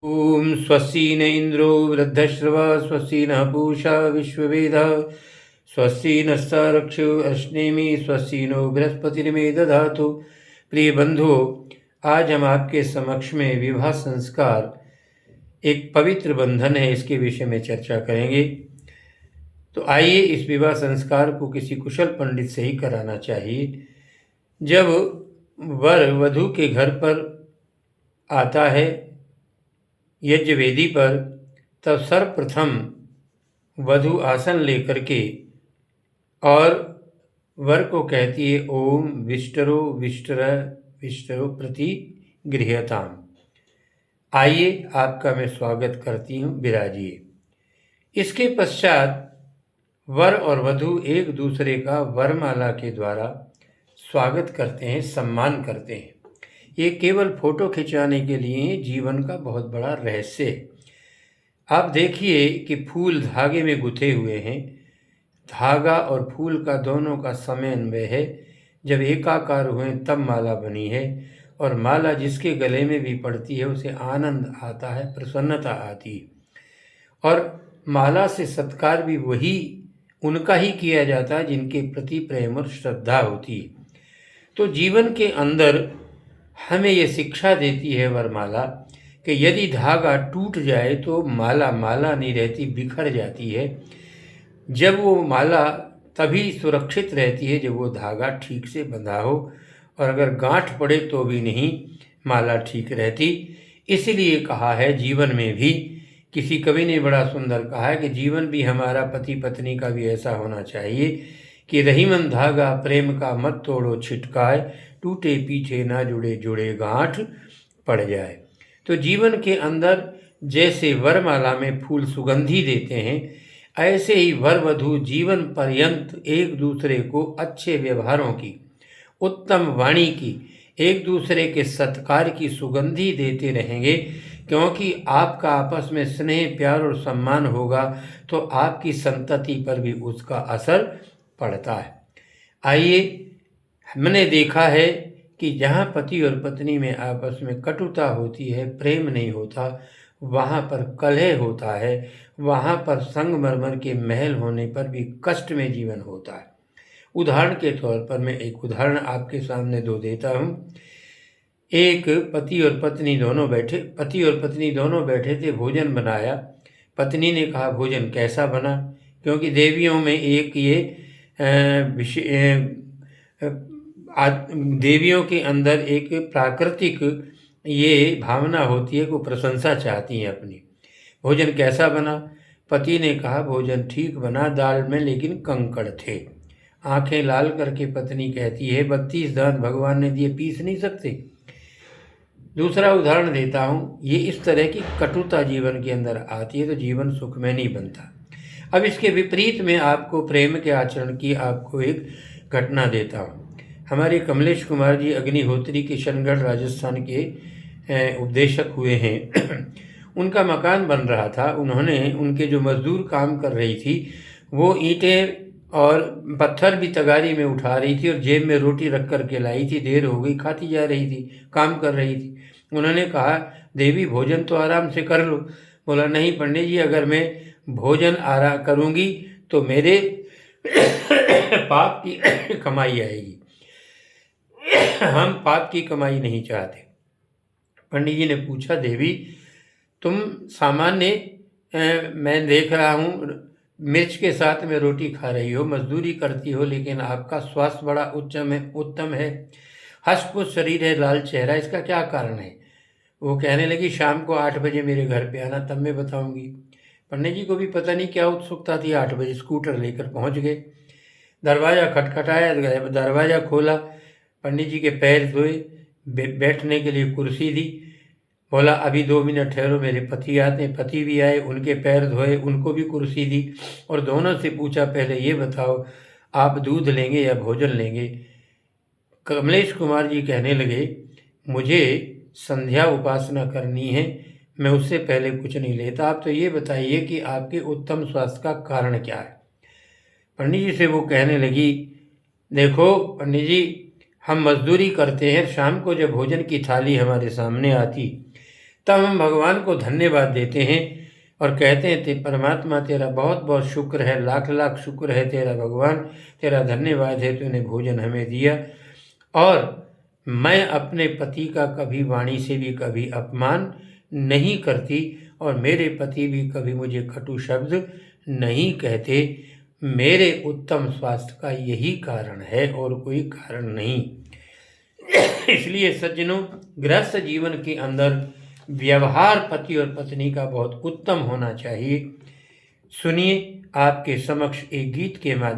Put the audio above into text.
ओम स्वस्ति न इंद्रो वृद्धश्रवा स्वस्ति न पूषा विश्ववेदः स्वस्ति नस्तारक्षो अश्नेमि स्वस्ति नो बृहस्पतिर्मे दधातु। प्रिय बंधुओं, आज हम आपके समक्ष में विवाह संस्कार एक पवित्र बंधन है, इसके विषय में चर्चा करेंगे। तो आइए, इस विवाह संस्कार को किसी कुशल पंडित से ही कराना चाहिए। जब वर वधू के घर पर आता है यज्ञ वेदी पर, तब सर्वप्रथम वधू आसन लेकर के और वर को कहती है, ओम विष्टरो विष्टर विष्टरो प्रति गृह्यताम। आइए, आपका मैं स्वागत करती हूँ, विराजिए। इसके पश्चात वर और वधू एक दूसरे का वरमाला के द्वारा स्वागत करते हैं, सम्मान करते हैं। ये केवल फोटो खिंचाने के लिए जीवन का बहुत बड़ा रहस्य है। आप देखिए कि फूल धागे में गुथे हुए हैं। धागा और फूल का दोनों का समन्वय है। जब एकाकार हुए तब माला बनी है, और माला जिसके गले में भी पड़ती है उसे आनंद आता है, प्रसन्नता आती है। और माला से सत्कार भी वही उनका ही किया जाता है जिनके प्रति प्रेम और श्रद्धा होती है। तो जीवन के अंदर हमें ये शिक्षा देती है वरमाला कि यदि धागा टूट जाए तो माला माला नहीं रहती, बिखर जाती है। जब वो माला तभी सुरक्षित रहती है जब वो धागा ठीक से बंधा हो, और अगर गांठ पड़े तो भी नहीं माला ठीक रहती। इसीलिए कहा है जीवन में भी, किसी कवि ने बड़ा सुंदर कहा है कि जीवन भी हमारा पति पत्नी का भी ऐसा होना चाहिए कि रहीमन धागा प्रेम का मत तोड़ो छिटकाए, टूटे पीछे ना जुड़े जुड़े गांठ पड़ जाए। तो जीवन के अंदर जैसे वरमाला में फूल सुगंधी देते हैं, ऐसे ही वर वधू जीवन पर्यंत एक दूसरे को अच्छे व्यवहारों की, उत्तम वाणी की, एक दूसरे के सत्कार की सुगंधी देते रहेंगे। क्योंकि आपका आपस में स्नेह प्यार और सम्मान होगा तो आपकी संतति पर भी उसका असर पड़ता है। आइए, हमने देखा है कि जहाँ पति और पत्नी में आपस में कटुता होती है, प्रेम नहीं होता, वहाँ पर कलह होता है, वहाँ पर संगमरमर के महल होने पर भी कष्ट में जीवन होता है। उदाहरण के तौर पर मैं एक उदाहरण आपके सामने दो देता हूँ। एक पति और पत्नी दोनों बैठे थे, भोजन बनाया। पत्नी ने कहा, भोजन कैसा बना? क्योंकि देवियों में एक ये देवियों के अंदर एक प्राकृतिक ये भावना होती है कि वो प्रशंसा चाहती हैं अपनी। भोजन कैसा बना? पति ने कहा, भोजन ठीक बना, दाल में लेकिन कंकड़ थे। आंखें लाल करके पत्नी कहती है, 32 दांत भगवान ने दिए, पीस नहीं सकते? दूसरा उदाहरण देता हूँ। ये इस तरह की कटुता जीवन के अंदर आती है तो जीवन सुखमय नहीं बनता। अब इसके विपरीत में आपको प्रेम के आचरण की आपको एक घटना देता हूँ। हमारे कमलेश कुमार जी अग्निहोत्री किशनगढ़ राजस्थान के उपदेशक हुए हैं। उनका मकान बन रहा था। उनके जो मजदूर काम कर रही थी, वो ईंटें और पत्थर भी तगारी में उठा रही थी और जेब में रोटी रख कर के लाई थी। देर हो गई, खाती जा रही थी, काम कर रही थी। उन्होंने कहा, देवी भोजन तो आराम से कर लो। बोला, नहीं पंडित जी, अगर मैं भोजन आराम करूँगी तो मेरे पाप की कमाई आएगी। हम पाप की कमाई नहीं चाहते। पंडित जी ने पूछा, देवी तुम सामान्य मैं देख रहा हूँ मिर्च के साथ में रोटी खा रही हो, मजदूरी करती हो, लेकिन आपका स्वास्थ्य बड़ा उत्तम है, हष्टपुष्ट शरीर है, लाल चेहरा, इसका क्या कारण है? वो कहने लगी, शाम को 8 बजे मेरे घर पे आना, तब मैं बताऊंगी। पंडित जी को भी पता नहीं क्या उत्सुकता थी। 8 बजे स्कूटर लेकर पहुंच गए। दरवाज़ा खटखटाया, दरवाज़ा खोला, पंडित जी के पैर धोए, बैठने के लिए कुर्सी दी। बोला, अभी 2 मिनट ठहरो, मेरे पति आते हैं। पति भी आए, उनके पैर धोए, उनको भी कुर्सी दी, और दोनों से पूछा, पहले ये बताओ आप दूध लेंगे या भोजन लेंगे? कमलेश कुमार जी कहने लगे, मुझे संध्या उपासना करनी है, मैं उससे पहले कुछ नहीं लेता। आप तो ये बताइए कि आपके उत्तम स्वास्थ्य का कारण क्या है? पंडित जी से वो कहने लगी, देखो पंडित जी, हम मजदूरी करते हैं, शाम को जब भोजन की थाली हमारे सामने आती तब हम भगवान को धन्यवाद देते हैं और कहते हैं ते परमात्मा तेरा बहुत बहुत शुक्र है, लाख लाख शुक्र है तेरा भगवान, तेरा धन्यवाद है तूने भोजन हमें दिया। और मैं अपने पति का कभी वाणी से भी कभी अपमान नहीं करती और मेरे पति भी कभी मुझे कटु शब्द नहीं कहते। मेरे उत्तम स्वास्थ्य का यही कारण है और कोई कारण नहीं। इसलिए सज्जनों, गृहस्थ जीवन के अंदर व्यवहार पति और पत्नी का बहुत उत्तम होना चाहिए। सुनिए आपके समक्ष एक गीत के माध्यम